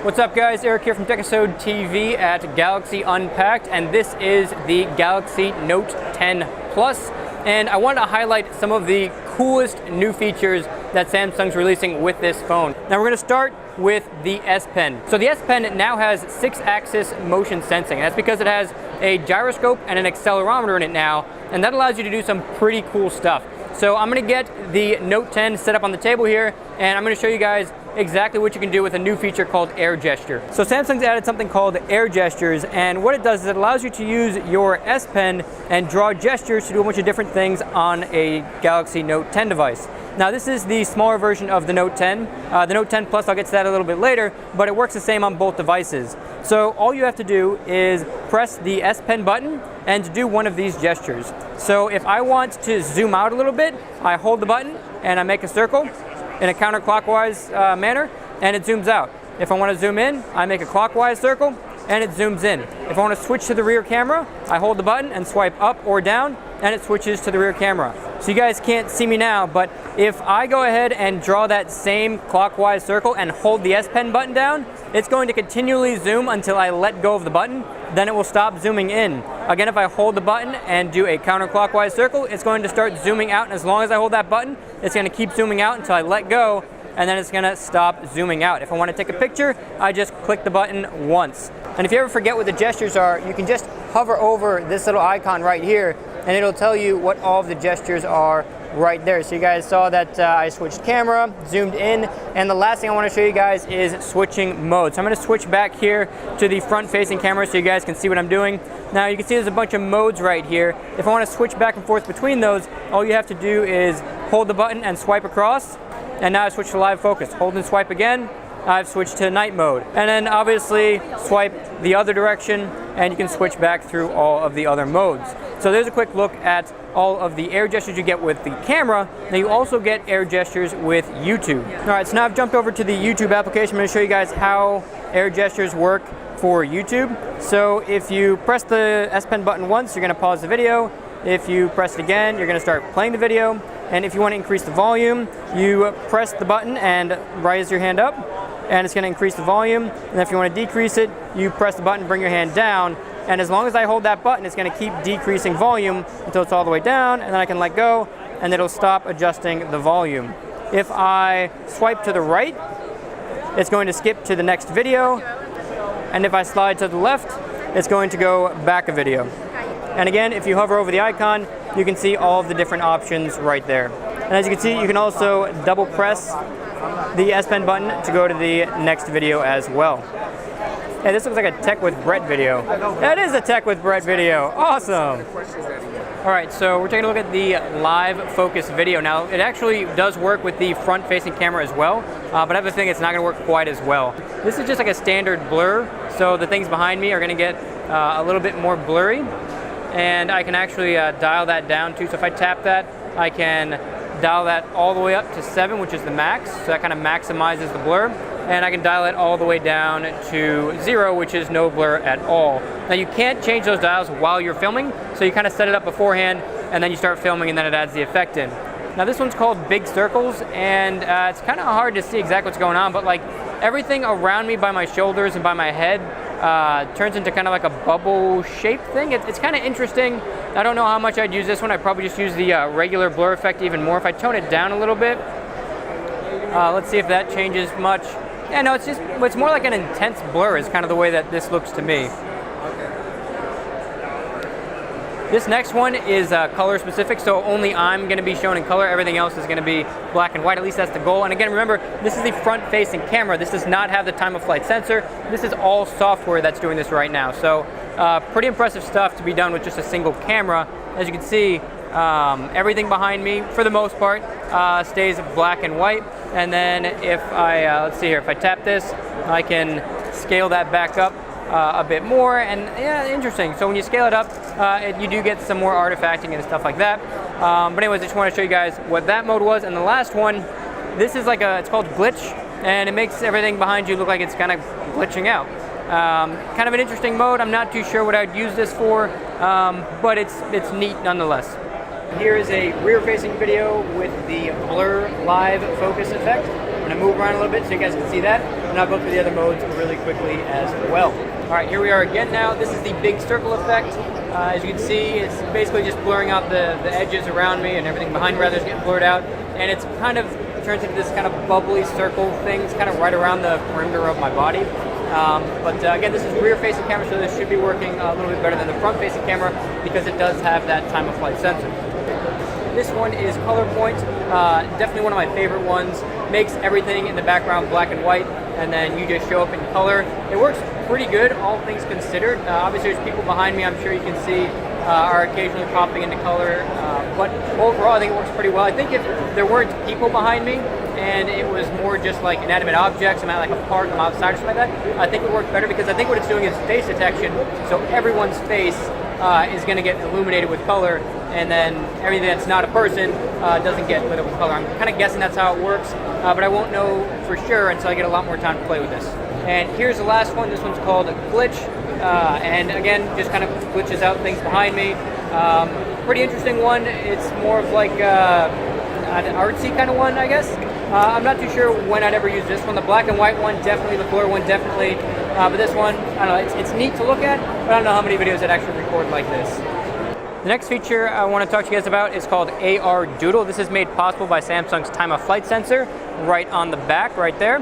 What's up guys, Eric here from Techisode TV at Galaxy Unpacked, and this is the Galaxy Note 10 Plus. And I wanted to highlight some of the coolest new features that Samsung's releasing with this phone. Now we're going to start with the S Pen. So the S Pen now has 6-axis motion sensing. That's because it has a gyroscope and an accelerometer in it now, and that allows you to do some pretty cool stuff. So I'm going to get the Note 10 set up on the table here, and I'm going to show you guys exactly what you can do with a new feature called Air Gesture. So Samsung's added something called Air Gestures, and what it does is it allows you to use your S Pen and draw gestures to do a bunch of different things on a Galaxy Note 10 device. Now this is the smaller version of the Note 10. The Note 10 Plus, I'll get to that a little bit later, but it works the same on both devices. So all you have to do is press the S Pen button and do one of these gestures. So if I want to zoom out a little bit, I hold the button and I make a circle in a counterclockwise manner, and it zooms out. If I want to zoom in, I make a clockwise circle and it zooms in. If I want to switch to the rear camera, I hold the button and swipe up or down, and it switches to the rear camera. So you guys can't see me now, but if I go ahead and draw that same clockwise circle and hold the S Pen button down, it's going to continually zoom until I let go of the button, then it will stop zooming in. Again, if I hold the button and do a counterclockwise circle, it's going to start zooming out, and as long as I hold that button, it's going to keep zooming out until I let go, and then it's going to stop zooming out. If I want to take a picture, I just click the button once. And if you ever forget what the gestures are, you can just hover over this little icon right here, and it'll tell you what all of the gestures are right there. So you guys saw that I switched camera, zoomed in, and the last thing I want to show you guys is switching modes. So I'm going to switch back here to the front-facing camera so you guys can see what I'm doing. Now you can see there's a bunch of modes right here. If I want to switch back and forth between those, all you have to do is hold the button and swipe across, and now I switch to live focus. Hold and swipe again, I've switched to night mode. And then obviously swipe the other direction and you can switch back through all of the other modes. So there's a quick look at all of the air gestures you get with the camera. Now you also get air gestures with YouTube. All right, so now I've jumped over to the YouTube application. I'm going to show you guys how air gestures work for YouTube. So if you press the S Pen button once, you're going to pause the video. If you press it again, you're going to start playing the video. And if you want to increase the volume, you press the button and raise your hand up, and it's going to increase the volume. And if you want to decrease it, you press the button, bring your hand down, and as long as I hold that button, it's going to keep decreasing volume until it's all the way down, and then I can let go, and it'll stop adjusting the volume. If I swipe to the right, it's going to skip to the next video, and if I slide to the left, it's going to go back a video. And again, if you hover over the icon, you can see all of the different options right there. And as you can see, you can also double press the S Pen button to go to the next video as well. Hey, this looks like a Tech with Brett video. That is a Tech with Brett video. Awesome. All right, so we're taking a look at the live focus video. Now, it actually does work with the front-facing camera as well, but I have a feeling it's not going to work quite as well. This is just like a standard blur, so the things behind me are going to get a little bit more blurry, and I can actually dial that down too. So if I tap that, I can dial that all the way up to 7, which is the max, so that kind of maximizes the blur. And I can dial it all the way down to 0, which is no blur at all. Now you can't change those dials while you're filming, so you kind of set it up beforehand, and then you start filming, and then it adds the effect in. Now this one's called Big Circles, and it's kind of hard to see exactly what's going on, but like everything around me by my shoulders and by my head turns into kind of like a bubble shaped thing. It's kind of interesting. I don't know how much I'd use this one. I'd probably just use the regular blur effect even more. If I tone it down a little bit, let's see if that changes much. Yeah, no, it's more like an intense blur is kind of the way that this looks to me. This next one is color specific, so only I'm going to be shown in color. Everything else is going to be black and white. At least that's the goal. And again, remember, this is the front-facing camera. This does not have the time-of-flight sensor. This is all software that's doing this right now. So pretty impressive stuff to be done with just a single camera. As you can see, everything behind me, for the most part, stays black and white. And then if I, let's see here, if I tap this, I can scale that back up a bit more, and yeah, interesting. So when you scale it up, you do get some more artifacting and stuff like that. But anyways, I just want to show you guys what that mode was. And the last one, this is like it's called Glitch, and it makes everything behind you look like it's kind of glitching out. Kind of an interesting mode. I'm not too sure what I'd use this for, but it's neat nonetheless. Here is a rear-facing video with the blur live focus effect. I'm going to move around a little bit so you guys can see that. and I'll go through the other modes really quickly as well. All right, here we are again now. This is the big circle effect. As you can see, it's basically just blurring out the edges around me, and everything behind rather is getting blurred out, and it's kind of turns into this kind of bubbly circle thing. It's kind of right around the perimeter of my body. But again, this is rear-facing camera, so this should be working a little bit better than the front-facing camera because it does have that time-of-flight sensor. This one is color point, definitely one of my favorite ones. Makes everything in the background black and white, and then you just show up in color. It works pretty good, all things considered. Obviously, there's people behind me, I'm sure you can see, are occasionally popping into color. But overall, I think it works pretty well. I think if there weren't people behind me, and it was more just like inanimate objects, I'm at like a park, I'm outside or something like that, I think it would work better because I think what it's doing is face detection, so everyone's face is going to get illuminated with color, and then everything that's not a person doesn't get lit up with color. I'm kind of guessing that's how it works, but I won't know for sure until I get a lot more time to play with this. And here's the last one. This one's called Glitch, and again, just kind of glitches out things behind me. Pretty interesting one. It's more of like an artsy kind of one, I guess. I'm not too sure when I'd ever use this one. The black and white one, definitely. The blur one, definitely. But this one, I don't know, it's neat to look at, but I don't know how many videos I'd actually record like this. The next feature I want to talk to you guys about is called AR Doodle. This is made possible by Samsung's time-of-flight sensor right on the back, right there.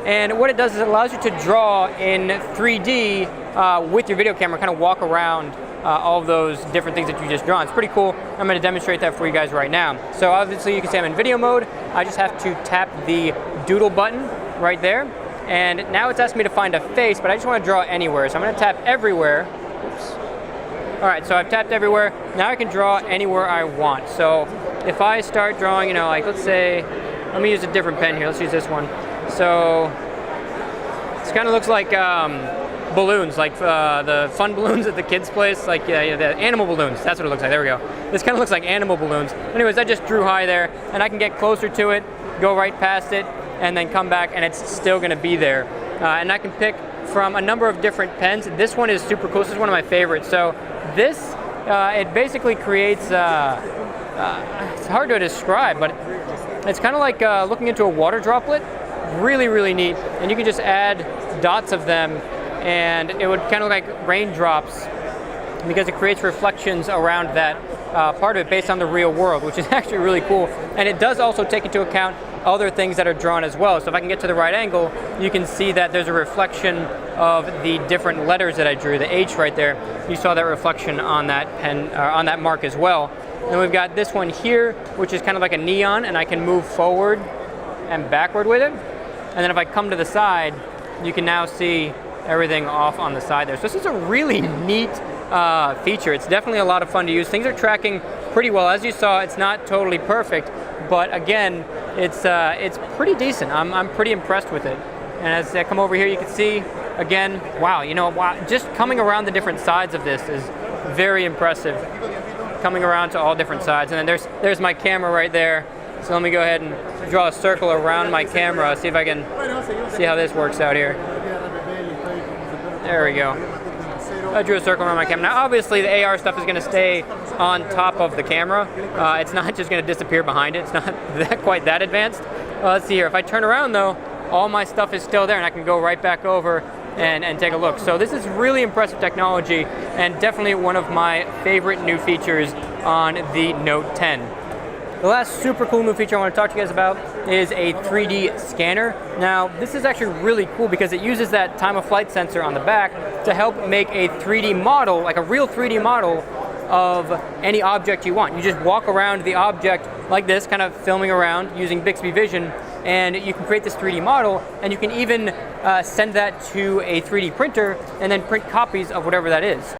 And what it does is it allows you to draw in 3D with your video camera, kind of walk around all of those different things that you just drawn. It's pretty cool. I'm going to demonstrate that for you guys right now. So obviously you can see I'm in video mode. I just have to tap the doodle button right there. And now it's asking me to find a face, but I just want to draw anywhere. So I'm going to tap everywhere. Oops. All right, so I've tapped everywhere. Now I can draw anywhere I want. So if I start drawing, you know, like let's say, let me use a different pen here. Let's use this one. So this kind of looks like balloons, like the fun balloons at the kids' place, like the animal balloons. That's what it looks like. There we go. This kind of looks like animal balloons. Anyways, I just drew high there, and I can get closer to it, go right past it, and then come back, and it's still going to be there. And I can pick from a number of different pens. This one is super cool. This is one of my favorites. So this, it basically creates, it's hard to describe, but it's kind of like looking into a water droplet. Really, really neat. And you can just add dots of them, and it would kind of look like raindrops because it creates reflections around that part of it based on the real world, which is actually really cool. And it does also take into account other things that are drawn as well. So if I can get to the right angle, you can see that there's a reflection of the different letters that I drew. The H right there, you saw that reflection on that pen, on that mark as well. Then we've got this one here, which is kind of like a neon, and I can move forward and backward with it. And then if I come to the side, you can now see everything off on the side there. So this is a really neat feature. It's definitely a lot of fun to use. Things are tracking pretty well. As you saw, it's not totally perfect, but again, it's pretty decent. I'm pretty impressed with it. And as I come over here, you can see, again, wow, you know, wow, just coming around the different sides of this is very impressive. Coming around to all different sides. And then there's my camera right there. So let me go ahead and draw a circle around my camera, see if I can see how this works out here. There we go. I drew a circle around my camera. Now obviously the AR stuff is going to stay on top of the camera. It's not just going to disappear behind it. It's not quite that advanced. Let's see here. If I turn around though, all my stuff is still there and I can go right back over and take a look. So this is really impressive technology and definitely one of my favorite new features on the Note 10. The last super cool new feature I want to talk to you guys about is a 3D scanner. Now, this is actually really cool because it uses that time-of-flight sensor on the back to help make a 3D model, like a real 3D model of any object you want. You just walk around the object like this, kind of filming around using Bixby Vision, and you can create this 3D model, and you can even send that to a 3D printer and then print copies of whatever that is.